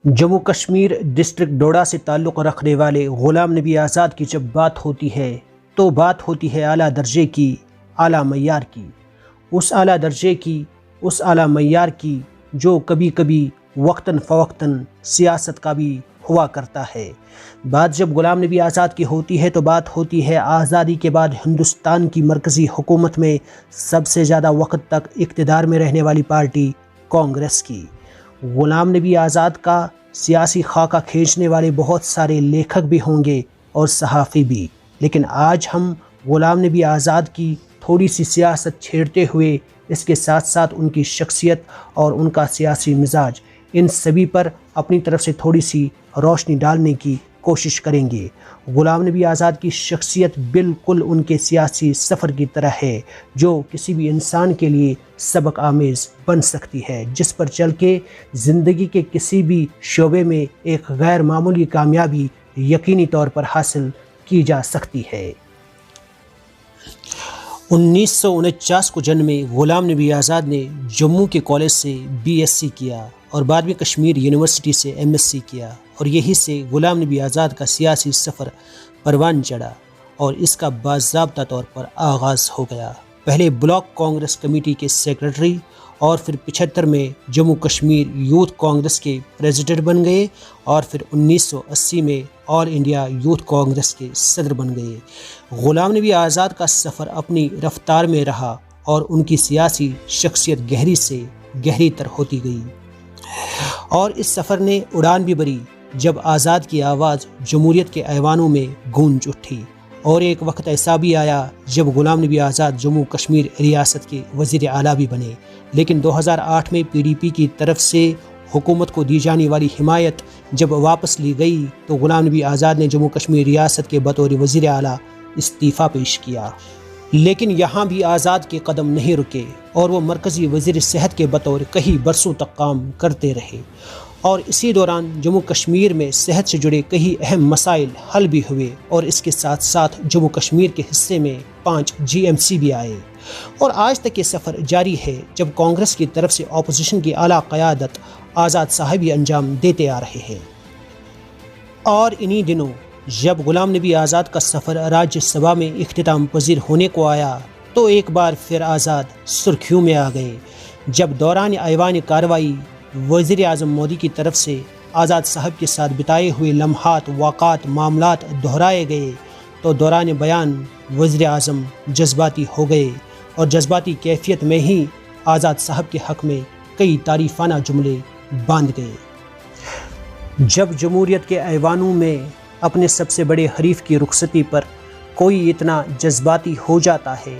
Jammu Kashmir district doda سے تعلق رکھنے والے غلام نبی آزاد کی جب بات ہوتی ہے تو بات ہوتی ہے اعلیٰ درجے کی، اعلیٰ معیار کی، اس اعلیٰ درجے کی، اس اعلیٰ معیار کی جو کبھی کبھی وقتاً فوقتاً سیاست کا بھی ہوا کرتا ہے۔ بات جب غلام نبی آزاد کی ہوتی ہے تو بات ہوتی ہے آزادی کے بعد ہندوستان کی مرکزی حکومت میں سب سے زیادہ وقت تک اقتدار میں رہنے والی پارٹی کانگریس کی۔ غلام نبی آزاد کا سیاسی خاکہ کھینچنے والے بہت سارے لیکھک بھی ہوں گے اور صحافی بھی، لیکن آج ہم غلام نبی آزاد کی تھوڑی سی سیاست چھیڑتے ہوئے اس کے ساتھ ساتھ ان کی شخصیت اور ان کا سیاسی مزاج، ان سبھی پر اپنی طرف سے تھوڑی سی روشنی ڈالنے کی کوشش کریں گے۔ غلام نبی آزاد کی شخصیت بالکل ان کے سیاسی سفر کی طرح ہے جو کسی بھی انسان کے لیے سبق آمیز بن سکتی ہے، جس پر چل کے زندگی کے کسی بھی شعبے میں ایک غیر معمولی کامیابی یقینی طور پر حاصل کی جا سکتی ہے۔ 1949 کو جنمے غلام نبی آزاد نے جموں کے کالج سے BSc کیا اور بعد میں کشمیر یونیورسٹی سے MSc کیا، اور یہی سے غلام نبی آزاد کا سیاسی سفر پروان چڑھا اور اس کا باضابطہ طور پر آغاز ہو گیا۔ پہلے بلاک کانگریس کمیٹی کے سیکرٹری اور پھر 75 میں جموں کشمیر یوتھ کانگریس کے پریزیڈنٹ بن گئے اور پھر 1980 میں آل انڈیا یوتھ کانگریس کے صدر بن گئے۔ غلام نبی آزاد کا سفر اپنی رفتار میں رہا اور ان کی سیاسی شخصیت گہری سے گہری تر ہوتی گئی، اور اس سفر نے اڑان بھی بھری جب آزاد کی آواز جمہوریت کے ایوانوں میں گونج اٹھی، اور ایک وقت ایسا بھی آیا جب غلام نبی آزاد جموں کشمیر ریاست کے وزیر اعلیٰ بھی بنے، لیکن 2008 میں PDP کی طرف سے حکومت کو دی جانے والی حمایت جب واپس لی گئی تو غلام نبی آزاد نے جموں کشمیر ریاست کے بطور وزیر اعلیٰ استعفیٰ پیش کیا، لیکن یہاں بھی آزاد کے قدم نہیں رکے اور وہ مرکزی وزیر صحت کے بطور کئی برسوں تک کام کرتے رہے، اور اسی دوران جموں کشمیر میں صحت سے جڑے کئی اہم مسائل حل بھی ہوئے، اور اس کے ساتھ ساتھ جموں کشمیر کے حصے میں 5 GMC بھی آئے، اور آج تک یہ سفر جاری ہے جب کانگریس کی طرف سے اپوزیشن کی اعلیٰ قیادت آزاد صاحب ہی انجام دیتے آ رہے ہیں۔ اور انہی دنوں جب غلام نبی آزاد کا سفر راجیہ سبھا میں اختتام پذیر ہونے کو آیا تو ایک بار پھر آزاد سرخیوں میں آ گئے، جب دوران ایوان کارروائی وزیر اعظم مودی کی طرف سے آزاد صاحب کے ساتھ بتائے ہوئے لمحات، واقعات، معاملات دہرائے گئے تو دوران بیان وزیر اعظم جذباتی ہو گئے، اور جذباتی کیفیت میں ہی آزاد صاحب کے حق میں کئی تعریفانہ جملے باندھ گئے۔ جب جمہوریت کے ایوانوں میں اپنے سب سے بڑے حریف کی رخصتی پر کوئی اتنا جذباتی ہو جاتا ہے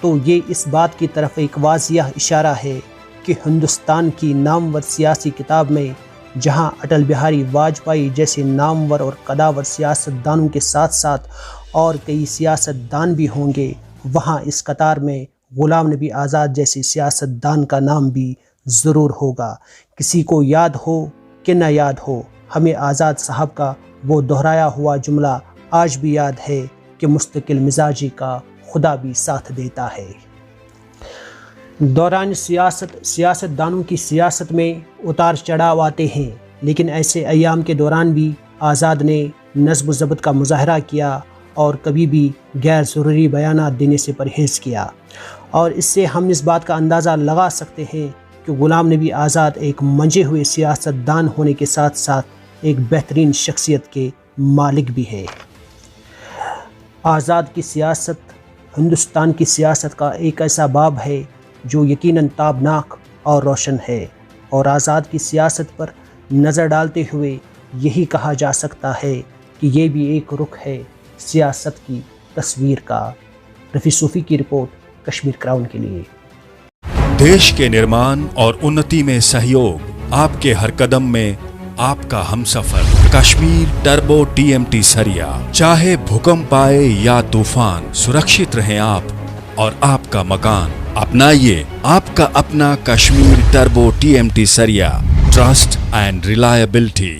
تو یہ اس بات کی طرف ایک واضح اشارہ ہے کہ ہندوستان کی نامور سیاسی کتاب میں جہاں اٹل بہاری واجپئی جیسے نامور اور قداور سیاست دانوں کے ساتھ ساتھ اور کئی سیاست دان بھی ہوں گے، وہاں اس قطار میں غلام نبی آزاد جیسے سیاست دان کا نام بھی ضرور ہوگا۔ کسی کو یاد ہو کہ نہ یاد ہو، ہمیں آزاد صاحب کا وہ دہرایا ہوا جملہ آج بھی یاد ہے کہ مستقل مزاجی کا خدا بھی ساتھ دیتا ہے۔ دوران سیاست دانوں کی سیاست میں اتار چڑھاؤ آتے ہیں، لیکن ایسے ایام کے دوران بھی آزاد نے نظم و ضبط کا مظاہرہ کیا اور کبھی بھی غیر ضروری بیانات دینے سے پرہیز کیا، اور اس سے ہم اس بات کا اندازہ لگا سکتے ہیں کہ غلام نبی آزاد ایک منجے ہوئے سیاست دان ہونے کے ساتھ ساتھ ایک بہترین شخصیت کے مالک بھی ہے۔ آزاد کی سیاست ہندوستان کی سیاست کا ایک ایسا باب ہے جو یقیناً تابناک اور روشن ہے، اور آزاد کی سیاست پر نظر ڈالتے ہوئے یہی کہا جا سکتا ہے کہ یہ بھی ایک رخ ہے سیاست کی تصویر کا۔ رفیع صوفی کی رپورٹ کشمیر کراؤن کے لیے۔ دیش کے نرمان اور انتی میں سہیوگ، آپ کے ہر قدم میں آپ کا ہمسفر کشمیر ٹربو TMT سریا، چاہے بھوکمپ آئے یا طوفان، سرکشت رہیں آپ اور آپ کا مکان۔ اپنائیے آپ کا اپنا کشمیر ٹربو TMT سریا، ٹرسٹ اینڈ ریلائبلٹی۔